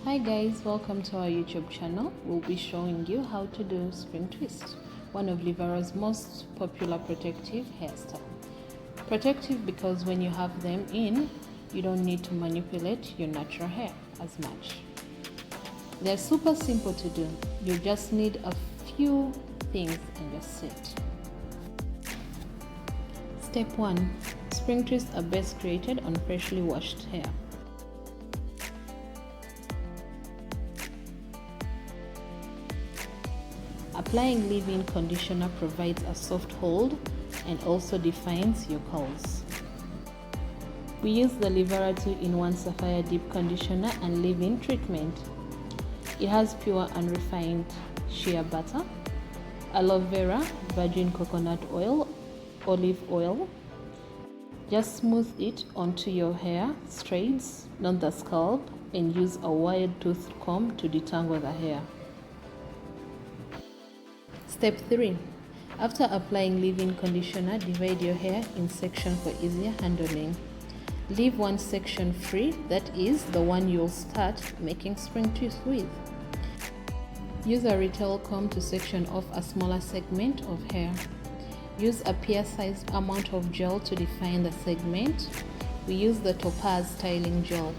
Hi guys, welcome to our YouTube channel. We'll be showing you how to do spring twist, one of Livara's most popular protective hairstyle. Protective because when you have them in, you don't need to manipulate your natural hair as much. They're super simple to do. You just need a few things and you're set. Step 1. Spring twists are best created on freshly washed hair. Applying leave-in conditioner provides a soft hold and also defines your curls. We use the Livara 2-in-1 Sapphire Deep Conditioner and leave-in treatment. It has pure unrefined shea butter, aloe vera, virgin coconut oil, olive oil. Just smooth it onto your hair straights, not the scalp, and use a wide toothed comb to detangle the hair. Step 3. After applying leave-in conditioner, divide your hair in sections for easier handling. Leave one section free, that is, the one you'll start making spring twists with. Use a retail comb to section off a smaller segment of hair. Use a pear-sized amount of gel to define the segment. We use the Topaz styling gel.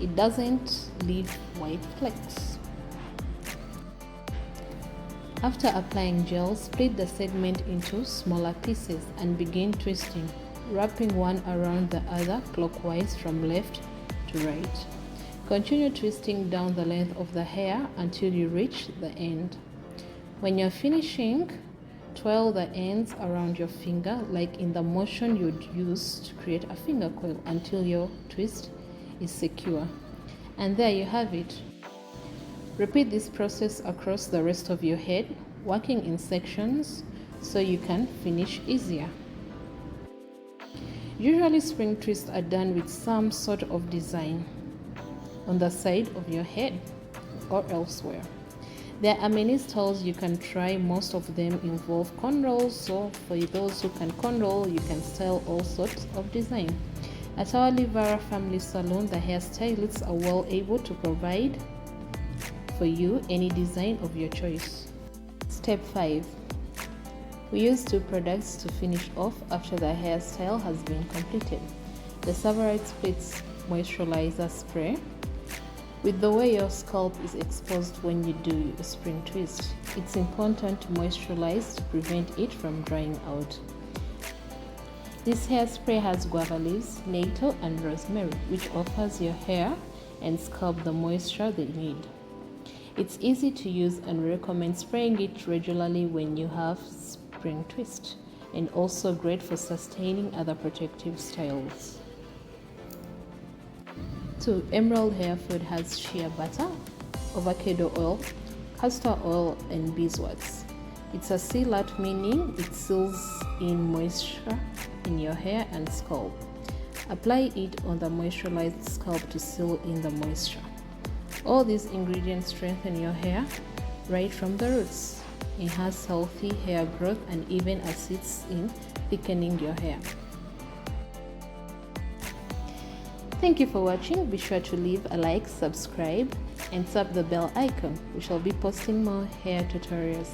It doesn't leave white flecks. After applying gel, split the segment into smaller pieces and begin twisting, wrapping one around the other clockwise from left to right. Continue twisting down the length of the hair until you reach the end. When you're finishing, twirl the ends around your finger like in the motion you'd use to create a finger coil until your twist is secure. And there you have it. Repeat this process across the rest of your head, working in sections so you can finish easier. Usually spring twists are done with some sort of design on the side of your head or elsewhere. There are many styles you can try. Most of them involve cornrows, so for those who can cornrow, you can style all sorts of design. At our Livara family salon, the hairstylists are well able to provide for you any design of your choice. Step 5. We use two products to finish off after the hairstyle has been completed. The Savarite Splits Moisturizer Spray. With the way your scalp is exposed when you do a spring twist, it's important to moisturize to prevent it from drying out. This hairspray has guava leaves, natto, and rosemary, which offers your hair and scalp the moisture they need. It's easy to use and we recommend spraying it regularly when you have spring twist, and also great for sustaining other protective styles. 2. Emerald Hair Food has shea butter, avocado oil, castor oil, and beeswax. It's a sealant, meaning it seals in moisture in your hair and scalp. Apply it on the moisturized scalp to seal in the moisture. All these ingredients strengthen your hair right from the roots, enhance healthy hair growth, and even assists in thickening your hair. Thank you for watching. Be sure to leave a like, subscribe, and tap the bell icon. We shall be posting more hair tutorials.